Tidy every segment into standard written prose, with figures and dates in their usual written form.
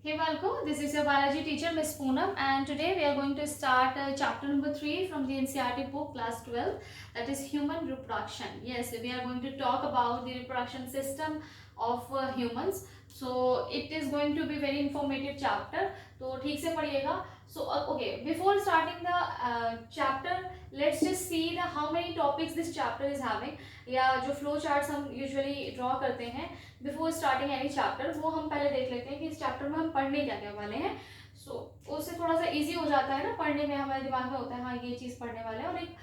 Hey Valko, this is your biology teacher Miss Poonam, and today we are going to start chapter number 3 from the NCERT book class 12, that is human reproduction. Yes, we are going to talk about the reproduction system of humans. So it is going to be very informative chapter. तो ठीक से पढ़िएगा. So okay, before starting the chapter, let's just see the how many topics this chapter is having. या जो flow charts हम usually draw करते हैं before starting any chapter, वो हम पहले देख लेते हैं कि इस चैप्टर में हम पढ़ने क्या क्या वाले हैं. सो उससे थोड़ा सा इजी हो जाता है ना पढ़ने में, हमारे दिमाग में होता है हाँ ये चीज़ पढ़ने वाले हैं, और एक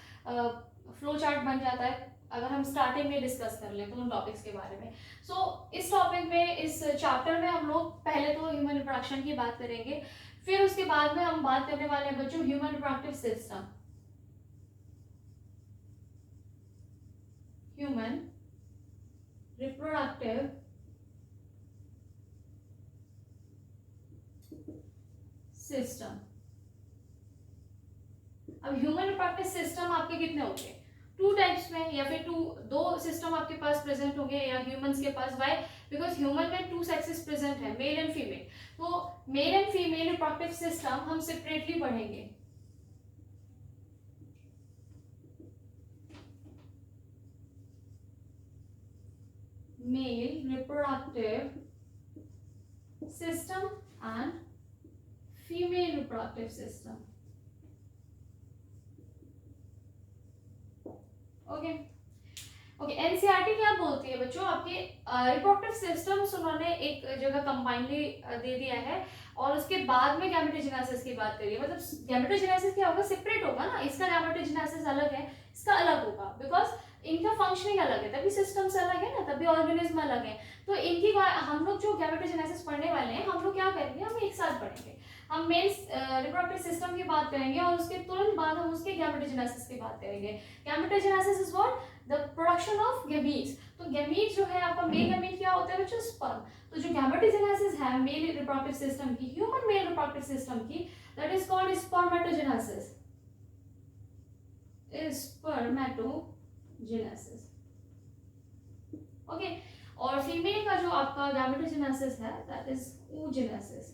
फ्लो चार्ट बन जाता है अगर हम स्टार्टिंग में डिस्कस कर लें तो उन टॉपिक्स के बारे में. सो इस टॉपिक में, इस चैप्टर में हम लोग पहले तो ह्यूमन रिप्रोडक्शन की बात करेंगे, फिर उसके बाद में हम बात करने वाले हैं बच्चों human reproductive system. Human reproductive system. अब ह्यूमन रिप्रोडक्टिव सिस्टम आपके कितने होंगे? टू टाइप्स में, या फिर दो सिस्टम आपके पास प्रेजेंट होंगे या ह्यूमंस के पास. वाई? बिकॉज ह्यूमन में टू सेक्सेस प्रेजेंट है, मेल एंड फीमेल. तो male and female reproductive system हम सेपरेटली पढ़ेंगे. Male reproductive system and female reproductive system. Okay okay. NCERT क्या बोलती है बच्चों? आपके रिप्रोडक्टिव सिस्टम्स उन्होंने एक जगह कंबाइनली दे दिया है, और उसके बाद में गैमेटोजेनेसिस की बात करिए. मतलब गैमेटोजेनेसिस क्या होगा? सेपरेट होगा ना. इसका गैमेटोजेनेसिस अलग है, इसका अलग होगा, बिकॉज इनका फंक्शनिंग अलग है, तभी सिस्टम्स अलग है ना, तभी ऑर्गेनिज्म अलग है. तो इनकी हम लोग जो गैमेटोजेनेसिस पढ़ने वाले हैं, हम लोग क्या करेंगे, हम एक साथ पढ़ेंगे. हम मेल रिप्रोडक्टिव सिस्टम की बात करेंगे और उसके तुरंत बाद हम उसके गैमेटोजेनेसिस की बात करेंगे. Gametogenesis is what? The production of gametes. तो गैमीट जो है आपका, मेल गैमीट क्या होता है बच्चों? स्पर्म. तो जो गैमेटोजेनेसिस है मेल रिप्रोडक्टिव सिस्टम की, ह्यूमन मेल रिप्रोडक्टिव सिस्टम की, that is called spermatogenesis. Spermatogenesis. Okay. और फीमेल का जो आपका गैमेटोजेनेसिस है, that is oogenesis.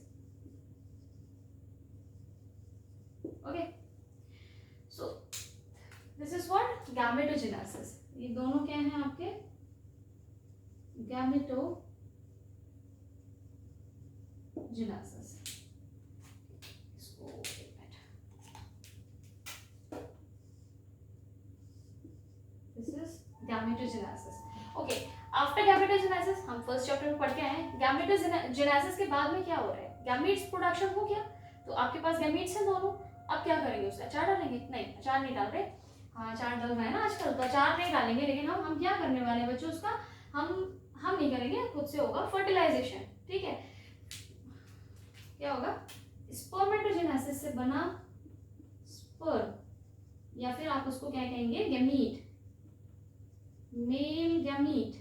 Okay. So this is what? Gametogenesis. ये दोनों क्या हैं आपके? गैमेटोजेनेसिस. इसको एक minute. This is gametogenesis. Okay. After gametogenesis हम फर्स्ट चैप्टर में पढ़ के आए हैं. गैमेटोजेनेसिस के बाद में क्या हो रहा है? गैमीट्स प्रोडक्शन हो गया. तो आपके पास गैमीट्स हैं दोनों. अब क्या करेंगे? उसका अचार डालेंगे? नहीं, अचार नहीं डाल रहे. हाँ, अचार डल रहा है ना आजकल, तो अचार नहीं डालेंगे, लेकिन हम क्या करने वाले हैं बच्चों? उसका हम नहीं करेंगे, खुद से होगा फर्टिलाइजेशन. ठीक है. क्या होगा? स्पर्मेटोजेनेसिस से बना स्पर्म, या फिर आप उसको क्या कहेंगे? Gamete, male gamete.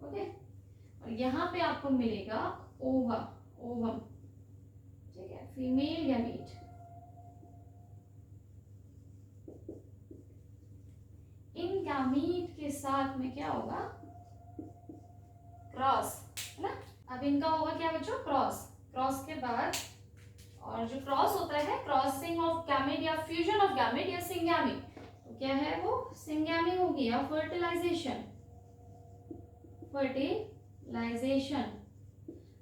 ओके. और यहाँ पे आपको मिलेगा ओवा, ओवम. ठीक है. Female gamete. इन गैमीट के साथ में क्या होगा? क्रॉस, है ना. अब इनका होगा क्या बच्चों? क्रॉस. क्रॉस के बाद, और जो क्रॉस होता है, क्रॉसिंग ऑफ गैमेट या फ्यूजन ऑफ गैमेट या सिंगैमी, तो क्या है वो? सिंगैमी होगी या फर्टिलाइजेशन. फर्टिलाइजेशन.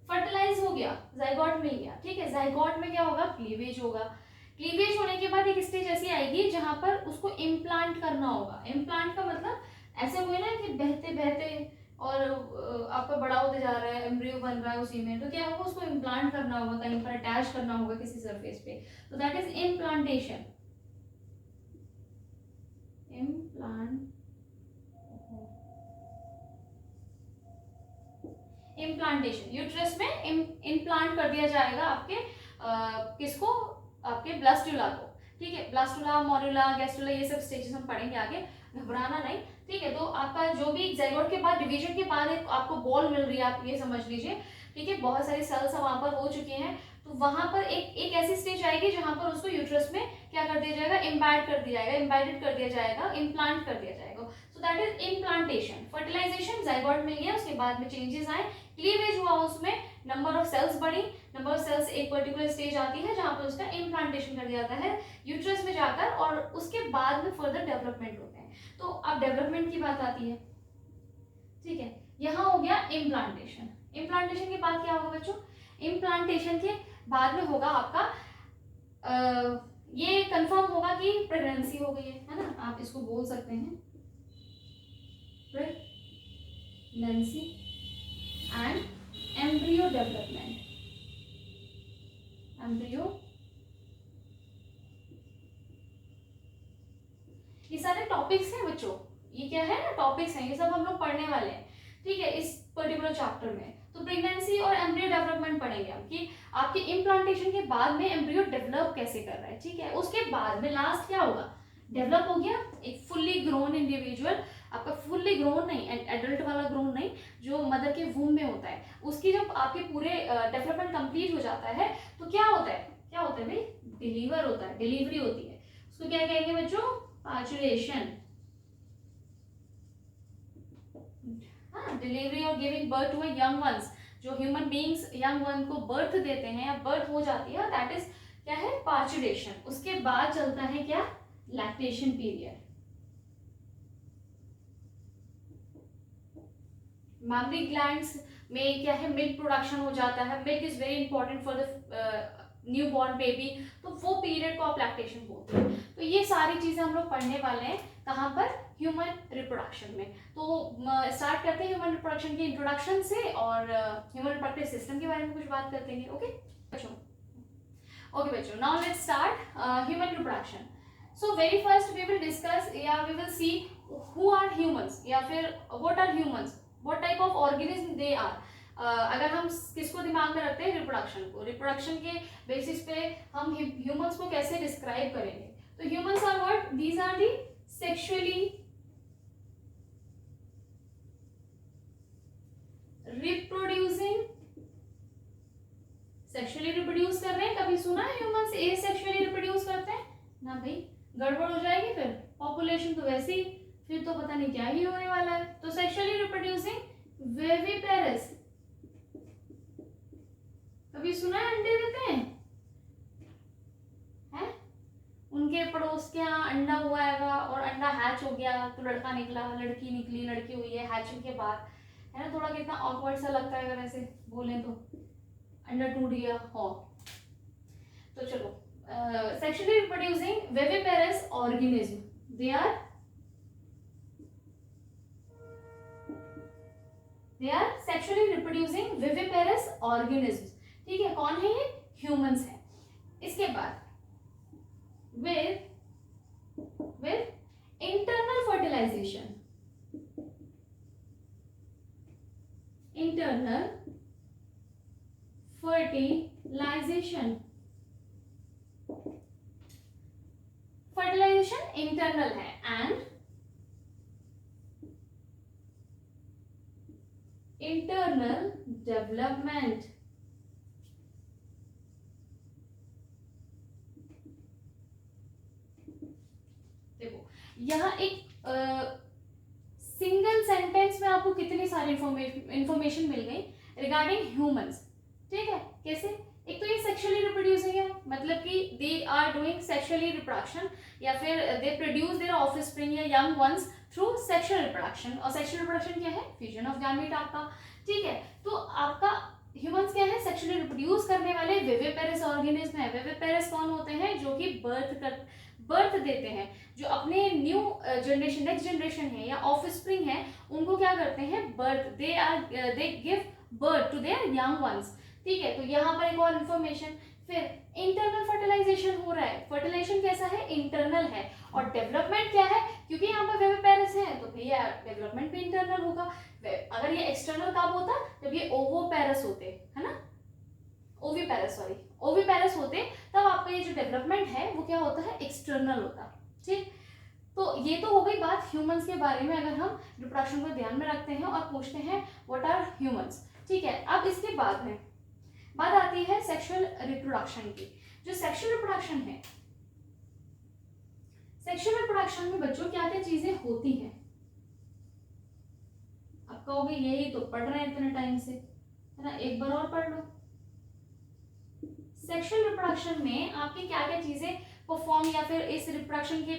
फर्टिलाइज हो गया, जाइगोट मिल गया. ठीक है. जाइगोट में क्या होगा? क्लीवेज होगा. क्लीवेज होने के बाद एक स्टेज ऐसी आएगी जहां पर उसको इम्प्लांट करना होगा. इम्प्लांट का मतलब ऐसे हुए ना कि बहते बहते और आपका बड़ा होते जा रहा है, एम्ब्रियो बन रहा है उसी में, तो क्या होगा? उसको इम्प्लांट करना होगा, कहीं पर अटैच करना होगा किसी सरफेस पे. तो that is implantation. Implantation. Uterus में इम्प्लांट कर दिया जाएगा आपके किसको? आपके ब्लास्टुला को. ठीक है. ब्लास्टुला, मोरुला, गैस्ट्रुला, ये सब स्टेजेस हम पढ़ेंगे आगे, घबराना नहीं. ठीक है. तो आपका जो भी जाइगोट के बाद, डिवीजन के बाद एक आपको बॉल मिल रही है, आप ये समझ लीजिए. ठीक है. बहुत सारे सेल्स वहां पर हो चुके हैं, तो वहां पर एक ऐसी स्टेज आएगी जहां पर उसको यूट्रस में क्या कर दिया जाएगा? इम्बाइड कर दिया जाएगा, इम्बाइडेड कर दिया जाएगा, इम्प्लांट कर दिया जाएगा. So that is implantation. Fertilisation, zygote मिल गया, उसके बाद में चेंजेस आए, क्लीवेज हुआ, उसमें नंबर ऑफ सेल्स बढ़ी, नंबर ऑफ सेल्स एक पर्टिकुलर स्टेज आती है जहां पर उसका इम्प्लांटेशन कर दिया जाता है यूट्रस में जाकर, और उसके बाद में फर्दर डेवलपमेंट होते हैं। तो अब डेवलपमेंट की बात आती है, ठीक है, यहाँ हो गया इम्प्लांटेशन। इम्प्लांटेशन के बाद क्या होगा बच्चों? इम्प्लांटेशन के बाद में होगा आपका ये कंफर्म होगा कि प्रेगनेंसी हो गई है ना, आप इसको बोल सकते हैं pregnancy and embryo development. Embryo, ये सारे टॉपिक्स हैं बच्चों, ये क्या है ना, टॉपिक्स हैं, ये सब हम लोग पढ़ने वाले हैं, ठीक है, इस पर्टिकुलर चैप्टर में। तो प्रेगनेंसी और एम्ब्रियो डेवलपमेंट पढ़ेंगे हम कि आपके इम्प्लांटेशन के बाद में एम्ब्रियो डेवलप कैसे कर रहा है, ठीक है। उसके बाद में लास्ट क्या होगा? डेवलप हो गया एक फुल्ली ग्रोन इंडिविजुअल, आपका फुल्ली ग्रोन नहीं, एडल्ट वाला ग्रोन नहीं, जो मदर के वूम में होता है, उसकी जब आपके पूरे डेवलपमेंट कंप्लीट हो जाता है तो क्या होता है? क्या होता है भाई? डिलीवर होता है, डिलीवरी होती है। उसको क्या कहेंगे बच्चों? पार्चुरेशन। हाँ, डिलीवरी और giving birth to young ones, जो ह्यूमन बीइंग्स यंग वन को बर्थ देते हैं या बर्थ हो जाती है, दैट इज क्या है? पार्चुरेशन। उसके बाद चलता है क्या? Lactation period. मैमरी ग्लैंड्स में क्या है? मिल्क प्रोडक्शन हो जाता है, milk is very important for the new born baby, तो वो पीरियड को आप लैक्टेशन बोलते हैं। तो ये सारी चीजें हम लोग पढ़ने वाले हैं कहाँ पर? ह्यूमन रिप्रोडक्शन में। तो स्टार्ट करते हैं ह्यूमन रिप्रोडक्शन की इंट्रोडक्शन से, और ह्यूमन रिप्रोडक्टिव सिस्टम के बारे में कुछ बात करते हैं। ओके बच्चों, now let's start human reproduction. So very first we will discuss या we will see who are humans, या फिर what are humans, what type of organism they are. अगर हम किसको दिमाग में रखते हैं? रिप्रोडक्शन को। रिप्रोडक्शन के बेसिस पे हम ह्यूमंस को कैसे डिस्क्राइब करेंगे? तो humans are what? These are the sexually reproducing, sexually reproduce कर रहे हैं। कभी सुना है ह्यूमंस ए सेक्सुअली रिप्रोड्यूस करते हैं? ना भाई, गड़बड़ हो जाएगी फिर पॉपुलेशन, तो वैसे ही फिर तो पता नहीं क्या ही होने वाला है। तो सेक्सुअली रिप्रोड्यूसिंग विविपेरस, कभी सुना है अंडे देते हैं? उनके पड़ोस के यहाँ अंडा हुआ है और अंडा हैच हो गया तो लड़का निकला, लड़की निकली, लड़की हुई है हैचिंग के बाद, है ना। थोड़ा कितना ऑकवर्ड सा लगता है अगर ऐसे बोलें तो, अंडा टूट गया हो। तो चलो, sexually reproducing viviparous organism, they are sexually reproducing viviparous organism, ठीक है। कौन है ये? ह्यूमंस है। इसके बाद with internal fertilization, internal fertilization, fertilization internal है, and internal development, यहाँ एक सिंगल सेंटेंस में आपको कितनी सारी इंफॉर्मेशन मिल गई रिगार्डिंग ह्यूमंस, ठीक है। कैसे? एक तो ये सेक्सुअली रिप्रोड्यूसिंग है, मतलब कि they are doing sexually reproduction, या फिर दे प्रोड्यूस देयर ऑफस्प्रिंग या young ones through sexual reproduction. और सेक्सुअल रिप्रोडक्शन क्या है? फ्यूजन ऑफ गैमेट आपका, ठीक है। तो आपका ह्यूमंस क्या है? सेक्सुअली रिप्रोड्यूस करने वाले विविपेरस ऑर्गेनिज्म है। विविपेरस कौन होते हैं? जो कि बर्थ देते हैं, जो अपने न्यू जनरेशन, नेक्स्ट जनरेशन है या ऑफस्प्रिंग है, उनको क्या करते हैं? Birth, they give birth to their young ones, ठीक है। तो यहाँ पर एक और इन्फॉर्मेशन। फिर इंटरनल फर्टिलाइजेशन हो रहा है। फर्टिलाइजेशन कैसा है? इंटरनल है। और डेवलपमेंट क्या है? क्योंकि यहाँ पर विविपेरस है तो भैया डेवलपमेंट भी इंटरनल होगा। अगर ये एक्सटर्नल कब होता? जब ये ओवोपेरस होते, है ना, ओविपेरस होते, तब आपका ये जो डेवलपमेंट है वो क्या होता है? एक्सटर्नल होता, ठीक। तो ये तो हो गई बात ह्यूमंस के बारे में, अगर हम रिप्रोडक्शन को ध्यान में रखते हैं और पूछते हैं व्हाट आर ह्यूमंस, ठीक है। अब इसके बाद में बात आती है सेक्सुअल रिप्रोडक्शन की। जो सेक्सुअल रिप्रोडक्शन है, सेक्सुअल रिप्रोडक्शन में बच्चों क्या क्या चीजें होती हैं? पाओगे, यही तो पढ़ रहे हैं इतने टाइम से, है ना। एक बार और पढ़ लो। सेक्सुअल रिप्रोडक्शन में आपकी क्या क्या चीजें परफॉर्म, या फिर इस रिप्रोडक्शन के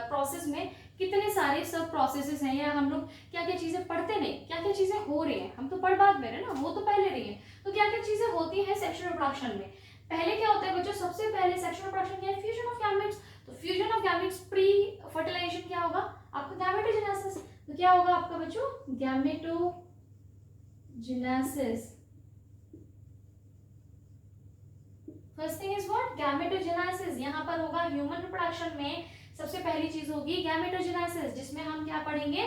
प्रोसेस में कितने सारे सब प्रोसेसेस हैं, या हम लोग क्या क्या चीजें पढ़ते नहीं, क्या क्या चीजें हो रही हैं, हम तो पढ़ बाद में रहे ना, वो तो पहले रही है। तो क्या क्या चीजें होती हैं सेक्सुअल रिप्रोडक्शन में। पहले क्या होता है बच्चों, सबसे पहले सेक्सुअल रिप्रोडक्शन क्या है, फ्यूजन ऑफ गैमेट्स। तो fusion of gametes pre fertilization क्या होगा आपका, गैमेटोजेनेसिस। तो क्या होगा आपका बच्चों, gametogenesis. First thing is what, gametogenesis. यहाँ पर होगा ह्यूमन रिप्रोडक्शन में सबसे पहली चीज होगी गैमेटोजेनेसिस, जिसमें हम क्या पढ़ेंगे,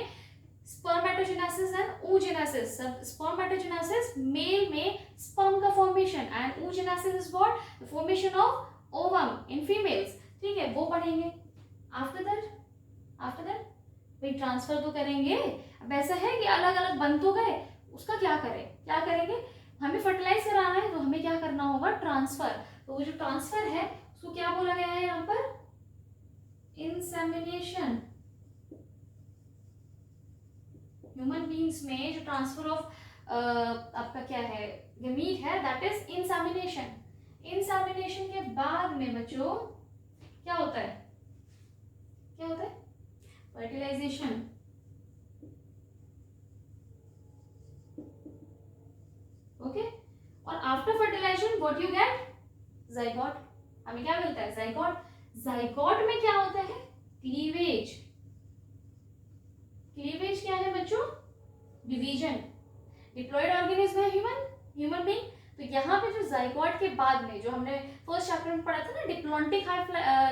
spermatogenesis and oogenesis। Spermatogenesis male में स्पर्म का formation, and oogenesis is what, the formation of ovum in females, ठीक है, वो पढ़ेंगे। आफ्टर दैट भाई ट्रांसफर तो करेंगे। अब ऐसा है कि अलग अलग बन तो गए, उसका क्या करेंगे, हमें फर्टिलाइज कराना है तो हमें क्या करना होगा, ट्रांसफर। तो वो जो ट्रांसफर है उसको क्या बोला गया है यहाँ पर, इंसेमिनेशन। ह्यूमन बीइंग्स में जो ट्रांसफर ऑफ आपका क्या है, गमीट है, दैट इज इंसेमिनेशन। इंसेमिनेशन के बाद में बच्चों क्या होता है, फर्टिलाइजेशन। ओके, और after fertilization what you get, zygote. हमें क्या मिलता है, जाइगोट। जाइगोट में क्या होता है, क्लीवेज। क्लीवेज क्या है बच्चों, डिवीजन। डिप्लॉयड ऑर्गेनिज्म है ह्यूमन बीइंग। तो यहाँ पे जो जाइगोट के बाद में, जो हमने फर्स्ट चैप्टर में पढ़ा था ना, डिप्लॉन्टिक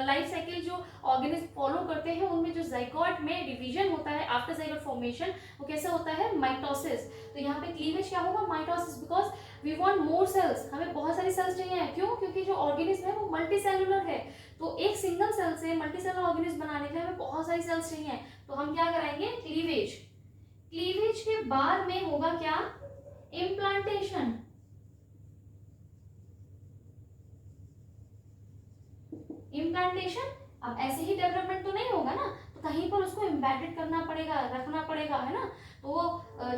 लाइफ साइकिल जो ऑर्गेनिज्म फॉलो करते हैं, उनमें जो जाइगोट में डिवीजन होता है आफ्टर जाइगोट फॉर्मेशन, वो कैसे होता है, माइटोसिस। तो यहाँ पे क्लीवेज क्या होगा, mitosis, because we want more cells, हमें बहुत सारी सेल्स चाहिए। क्यों, क्योंकि जो ऑर्गेनिज्म है वो मल्टी सेलुलर है। तो एक सिंगल सेल से मल्टी सेलुलर ऑर्गेनिज्म बनाने के लिए हमें बहुत सारी सेल्स चाहिए। तो हम क्या कराएंगे, क्लीवेज। क्लीवेज के बाद में होगा क्या, इम्प्लांटेशन। इम्प्लांटेशन, अब ऐसे ही डेवलपमेंट तो नहीं होगा ना, तो कहीं पर उसको एम्बेडेड करना पड़ेगा, रखना पड़ेगा, है ना। तो वो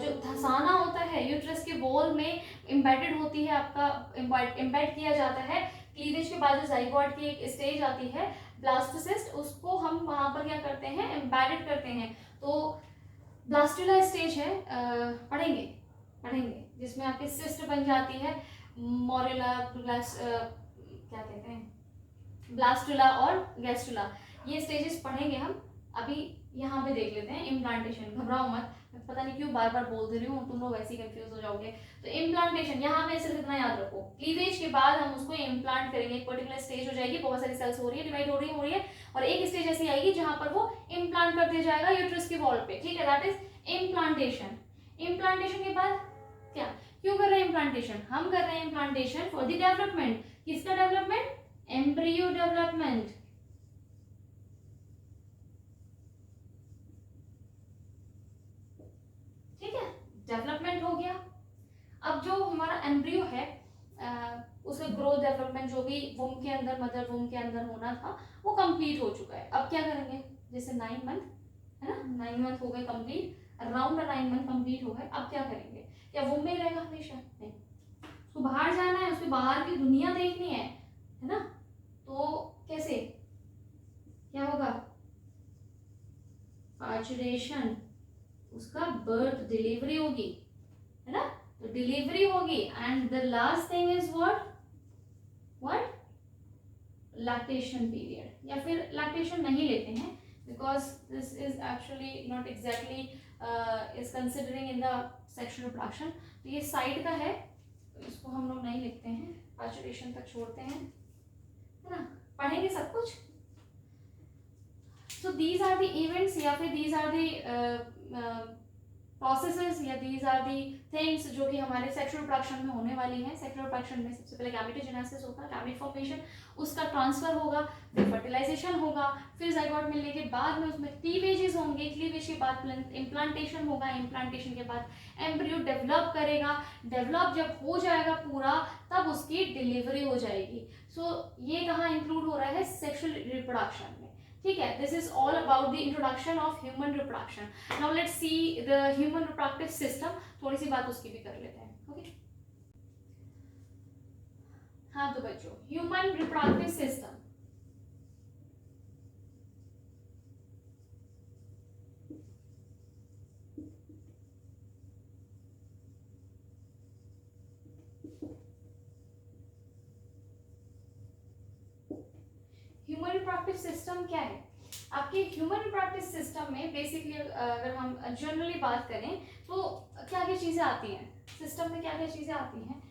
जो धसाना होता है यूट्रस के वॉल में एम्बेडेड होती है, आपका एम्बेड किया जाता है। क्लीवेज के बाद जो जाइगोट की एक स्टेज आती है ब्लास्टोसिस्ट, उसको हम वहां पर क्या करते हैं, एम्बेडेड करते हैं। तो ब्लास्टुला स्टेज है, पढ़ेंगे, जिसमें आपकी सिस्ट बन जाती है, मोरेला, क्या कहते हैं, ब्लास्टुला और गैस्टुला, ये स्टेजेस पढ़ेंगे हम। अभी यहाँ पे देख लेते हैं इम्प्लांटेशन। घबराओ मत, मैं पता नहीं क्यों बार बार बोल दे रही हूँ, तुम लोग वैसे ही कंफ्यूज हो जाओगे। तो इम्प्लांटेशन, यहाँ पे सिर्फ इतना याद रखो, क्लीवेज के बाद हम उसको इम्प्लांट करेंगे। एक पर्टिकुलर स्टेज हो जाएगी, बहुत सारी सेल्स हो रही है, डिवाइड हो रही है, और एक स्टेज ऐसी आएगी जहां पर वो इम्प्लांट कर दिया जाएगा यूट्रस के वॉल पे, ठीक है, दैट इज इम्प्लांटेशन। इम्प्लांटेशन के बाद क्या, क्यों कर रहे हैं इम्प्लांटेशन, हम कर रहे हैं इम्प्लांटेशन फॉर द डेवलपमेंट। किसका डेवलपमेंट, एम्ब्रियो डेवलपमेंट। ठीक है, डेवलपमेंट हो गया। अब जो हमारा एम्ब्रियो है, उसका ग्रोथ डेवलपमेंट जो भी वुम के अंदर, मदर वुम के अंदर होना था, वो कंप्लीट हो चुका है। अब क्या करेंगे, जैसे 9 मंथ है ना, 9 मंथ हो गए कंप्लीट, अराउंड 9 मंथ कंप्लीट हो गए। अब क्या करेंगे, क्या वुम में ही रहेगा हमेशा, नहीं, उसको बाहर जाना है, उसके बाहर की दुनिया देखनी है ना। तो कैसे, क्या होगा, पार्चुरेशन, उसका बर्थ, डिलीवरी होगी, है ना। तो डिलीवरी होगी, and the last thing is what lactation period, या फिर लैक्टेशन नहीं लेते हैं, because this is actually not exactly is considering in the sexual reproduction. तो ये साइड का है, तो इसको हम लोग नहीं लिखते हैं, पार्चुरेशन तक छोड़ते हैं, है ना। पढ़ेंगे सब कुछ। So these are the events, या फिर दीज आर द प्रोसेसेस, या दीज आर दी थिंग्स जो कि हमारे सेक्सुअल रिप्रोडक्शन में होने वाली हैं। सेक्सुअल रिप्रोडक्शन में सबसे पहले गैमेटोजेनेसिस होगा, गैमेट फॉर्मेशन, उसका ट्रांसफर होगा, फिर फर्टिलाइजेशन होगा, फिर जाइगोट मिलने के बाद में उसमें क्लीवेजेस होंगे, क्लीवेज के बाद इम्प्लांटेशन होगा, इम्प्लांटेशन के बाद एम्ब्रियो डेवलप करेगा, डेवलप जब हो जाएगा पूरा, तब उसकी डिलीवरी हो जाएगी। सो ये कहाँ इंक्लूड हो रहा है, सेक्सुअल रिप्रोडक्शन में। ठीक है, this is all about the introduction of human reproduction. Now let's see the human reproductive system. थोड़ी सी बात उसकी भी कर लेते हैं. ओके, हाँ तो बच्चों, human reproductive system. Human reproductive system क्या है? आपके ह्यूमन रिप्रोडक्टिव सिस्टम में बेसिकली अगर हम जनरली बात करें तो क्या क्या चीजें आती हैं सिस्टम में? क्या क्या चीजें आती हैं?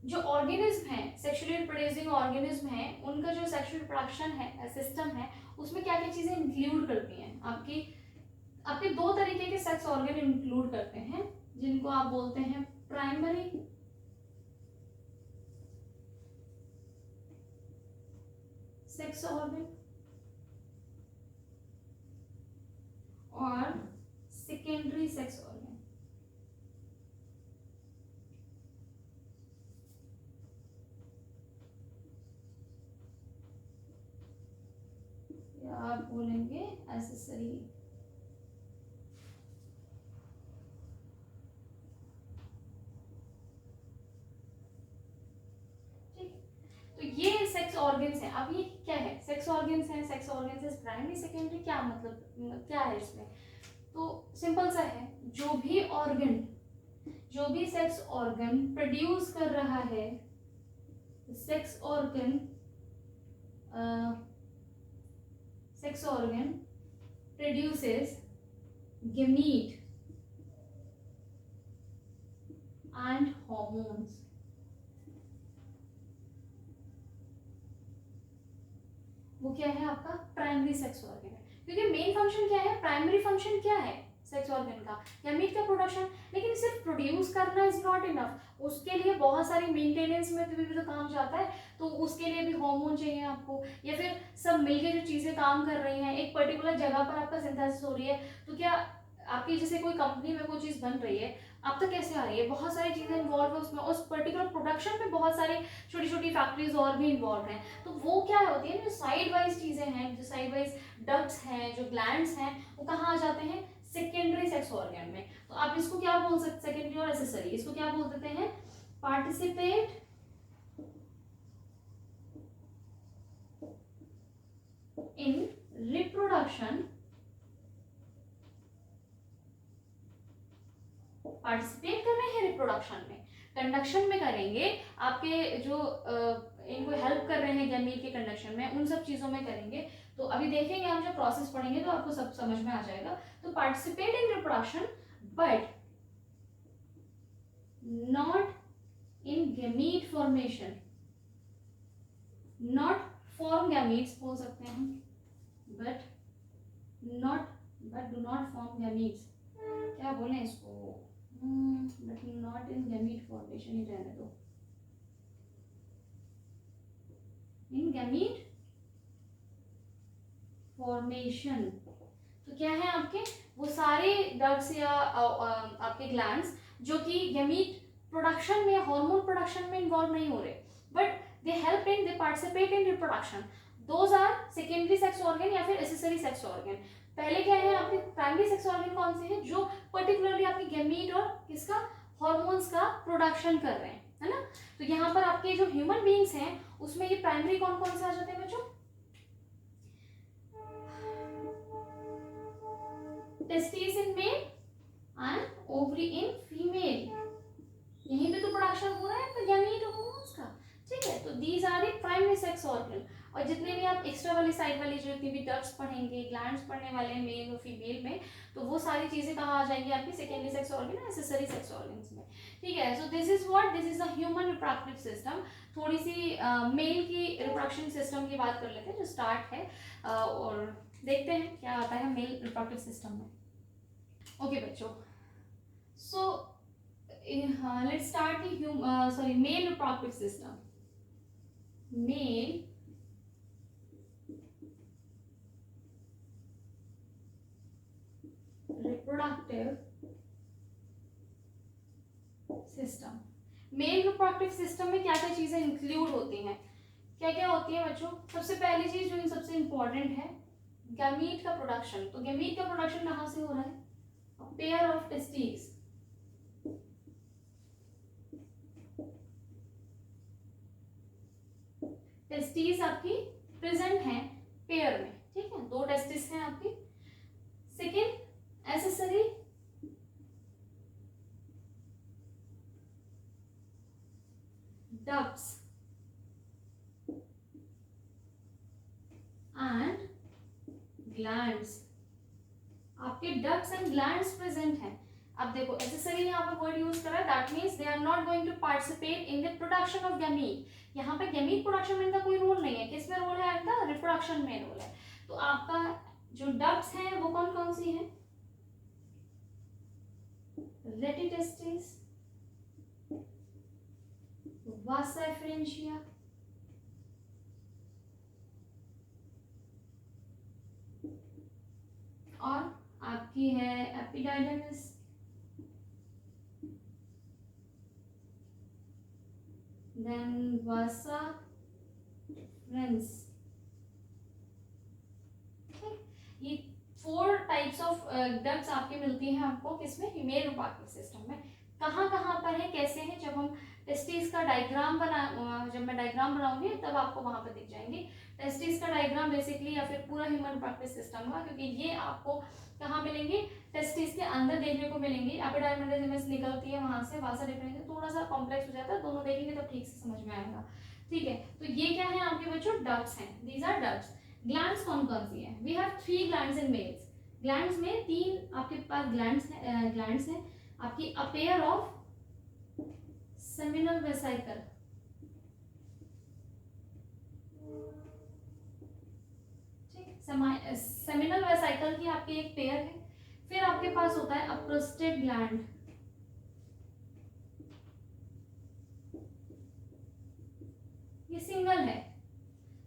जो ऑर्गेनिज्म है, सेक्सुअली रिप्रोड्यूसिंग ऑर्गेनिज्म है, उनका जो सेक्सुअल रिप्रोडक्शन है सिस्टम है, उसमें क्या क्या चीजें इंक्लूड करती हैं? आपके दो तरीके के सेक्स ऑर्गन इंक्लूड करते हैं, जिनको आप बोलते हैं प्राइमरी सेक्स ऑर्गन और सेकेंडरी सेक्स ऑर्गन. या आप बोलेंगे एसेसरी. तो ये सेक्स ऑर्गन्स हैं. अब ये क्या है? सेक्स ऑर्गन्स हैं. Sex organs is primary secondary. क्या मतलब क्या है इसमें? तो सिंपल सा है, जो भी सेक्स ऑर्गन प्रोड्यूस कर रहा है, sex organ produces gamete and hormones. वो क्या है? आपका प्राइमरी सेक्स ऑर्गन है. क्योंकि मेन फंक्शन क्या है? प्राइमरी फंक्शन क्या है सेक्स ऑर्गन का? गैमीट का प्रोडक्शन. लेकिन सिर्फ प्रोड्यूस करना इज नॉट इनफ. उसके लिए बहुत सारी मेंटेनेंस में भी तो काम जाता है. तो उसके लिए भी हार्मोन चाहिए आपको, या फिर सब मिलके जो चीजें काम कर रही हैं, एक पर्टिकुलर जगह पर आपका सिंथेसिस हो रही है. तो क्या आपकी जैसे कोई कंपनी में कोई चीज बन रही है, अब तक कैसे आ रही है? बहुत सारी चीजें इन्वॉल्व है उसमें. उस पर्टिकुलर प्रोडक्शन में बहुत सारी छोटी छोटी फैक्ट्रीज और भी इन्वॉल्व हैं. तो वो क्या होती है, जो साइड वाइज चीजें हैं, जो साइड वाइज डक्ट्स हैं, जो ग्लैंड्स हैं, वो कहाँ आ जाते हैं? सेकेंडरी सेक्स ऑर्गन में. तो आप इसको क्या बोल सकते? सेकेंडरी और एसेसरी, इसको क्या बोल देते हैं? Participate in reproduction. पार्टिसिपेट कर रहे हैं रिप्रोडक्शन में, कंडक्शन में करेंगे. आपके जो इनको हेल्प कर रहे हैं गैमीट के कंडक्शन में, उन सब चीजों में करेंगे. तो अभी देखेंगे हम, जब प्रोसेस पढ़ेंगे तो आपको सब समझ में आ जाएगा. तो participate in reproduction but not in gamete formation. Not form gametes बोल सकते हैं हम, but do not form gametes. क्या बोले इसको? But not in gamete formation ही रहने दो. In gamete formation. तो क्या है आपके? वो सारे डक्ट्स या आपके ग्लैंड्स जो कि गैमीट प्रोडक्शन में, हार्मोन प्रोडक्शन में इन्वॉल्व नहीं हो रहे, but they help in, they participate in reproduction. Those are secondary sex organ या फिर एसेसरी सेक्स ऑर्गन. पहले क्या है आपके? प्राइमरी सेक्स ऑर्गन कौन से हैं? जो पर्टिकुलरली आपके गैमीट और किसका, हार्मोन्स का प्रोडक्शन कर रहे हैं, है ना. तो यहाँ पर आपके जो ह्यूमन बीइंग्स हैं उसमें ये प्राइमरी कौन कौन से आ जाते हैं बच्चों? Testis in male and ovary in female. यहीं पे तो प्रोडक्शन हो रहा है गैमीट और हार्मोन्स का. ठीक है, तो these are the primary sex organ. और जितने भी आप एक्स्ट्रा वाली साइड वाली जो जितनी भी डक्ट्स पढ़ेंगे, ग्लैंड्स पढ़ने वाले हैं मेल और फीमेल में, तो वो सारी चीजें कहाँ आ जाएंगी? आपकी secondary sex organ, accessory sex organs में. ठीक है, so this is what, this is the human reproductive system. थोड़ी सी मेल की रिप्रोडक्शन सिस्टम की बात कर लेते हैं, जो स्टार्ट है, और देखते हैं क्या आता है मेल रिप्रोडक्टिव सिस्टम में. ओके बच्चों, सो let's start the male reproductive system. Male reproductive system. Male reproductive system में क्या क्या चीजें इंक्लूड होती हैं? क्या क्या होती है बच्चों? सबसे पहली चीज जो इन सबसे इंपॉर्टेंट है, गैमीट का प्रोडक्शन, तो गैमीट का प्रोडक्शन कहाँ से हो रहा है? पेयर ऑफ टेस्टिस, टेस्टिस आपकी प्रेजेंट है पेयर में, ठीक है, 2 टेस्टिस हैं आपकी। Second accessory ducts and glands, आपके डक्ट्स एंड ग्लैंड्स प्रेजेंट हैं। अब देखो एसेसरी यहाँ पे वर्ड यूज करा है, that means they are not going to participate in the production of gamete. यहाँ पे गैमीट प्रोडक्शन में इनका कोई रोल नहीं है, किसमें रोल है इनका? रिप्रोडक्शन में रोल है। तो आपका जो डक्ट्स हैं वो कौन कौन सी हैं? रेटी टेस्टिस, वासा एफरेंशिया, और आपकी है एपिडाइडमिस, देन वासा फ्रेंस। ये 4 टाइप्स ऑफ डक्ट्स आपके मिलती हैं आपको किसमें? मेल रूपात्मक सिस्टम में। कहाँ कहाँ पर है, कैसे है? जब हम टेस्टिस का डायग्राम जब मैं डायग्राम बनाऊंगी तब आपको वहां पर दिख जाएंगे। टेस्टिस का डायग्राम बेसिकली, या फिर पूरा ह्यूमन रिप्रोडक्टिव सिस्टम का, क्योंकि ये आपको कहाँ मिलेंगे? टेस्टिस के अंदर देखने को मिलेंगी। एपिडाइडमिस निकलती है वहां से, वासा डिफरेंस थोड़ा सा कॉम्प्लेक्स हो जाता है, दोनों देखेंगे तब ठीक से समझ में आएगा, ठीक है। तो ये क्या है आपके बच्चों? डक्ट्स हैं, दीज आर डक्ट्स। ग्लैंड्स कौन कौन सी है? We have 3 glands in males. Glands में 3 आपके पास ग्लैंड्स हैं आपकी। A pair of seminal vesicle, ठीक, सेमिनल वेसिकल की आपकी एक पेयर है। फिर आपके पास होता है अ प्रोस्टेट ग्लैंड, ये सिंगल है,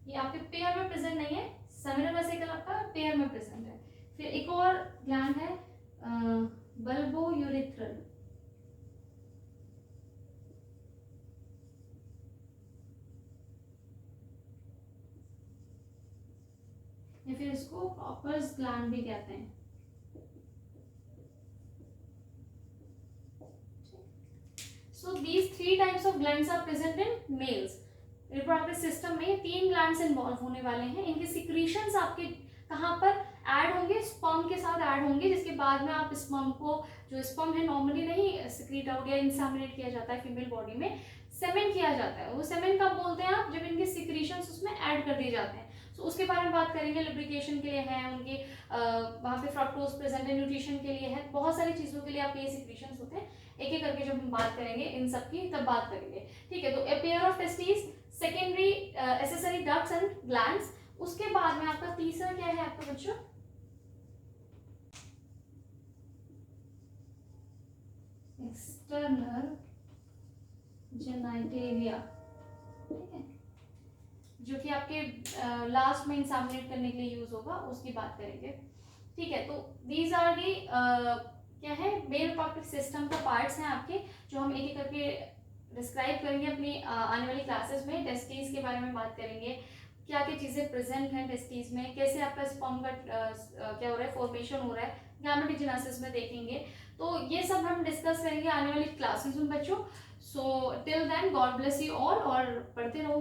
ये आपके पेयर में प्रेजेंट नहीं है। सेमिनल वेसिकल आपका पेयर में प्रेजेंट है। फिर एक और ग्लैंड है बल्बो यूरिथ्रल, या फिर इसको कॉपर्स ग्लैंड भी कहते हैं। So these 3 types of glands are present in males. Reproductive system में 3 ग्लैंड्स इन्वॉल्व होने वाले हैं। इनके सिक्रीशंस आपके कहाँ पर ऐड होंगे? स्पर्म के साथ ऐड होंगे, जिसके बाद में आप स्पर्म को, जो स्पर्म है नॉर्मली नहीं सिक्रीट आउट या इंसेमिनेट किया जाता है फीमेल बॉडी में, सेमेन किया जाता है। वो सेमेन कब बोलते हैं आप? जब इनके सिक्रीशंस उसमें ऐड कर दिए जाते हैं। तो उसके बारे में बात करेंगे। लुब्रिकेशन के लिए है उनके, वहाँ पे फ्रक्टोज प्रेजेंट है, न्यूट्रिशन के लिए है, बहुत सारी चीज़ों के लिए आपके ये सिक्रीशंस होते हैं। एक एक करके जब हम बात करेंगे इन सब की तब बात करेंगे, ठीक है। तो a pair of testis, secondary accessory ducts and glands. उसके बाद में आपका तीसरा क्या है आपका बच्चों? एक्सटर्नल जेनिटेलिया, ठीक है, जो कि आपके लास्ट में इंसेमिनेट करने के लिए यूज होगा, उसकी बात करेंगे, ठीक है। तो दीज आर दी क्या है? मेल रिप्रोडक्टिव सिस्टम का पार्ट्स हैं आपके, जो हम एक एक करके डिस्क्राइब करेंगे अपनी आने वाली क्लासेस में। टेस्टिस के बारे में बात करेंगे, क्या क्या चीज़ें प्रेजेंट हैं टेस्टिस में, कैसे आपका स्पर्म का क्या हो रहा है, फॉर्मेशन हो रहा है, गैमेटोजेनेसिस में देखेंगे। तो ये सब हम डिस्कस करेंगे आने वाली क्लासेस में बच्चों। So till then God bless you all, और पढ़ते रहो।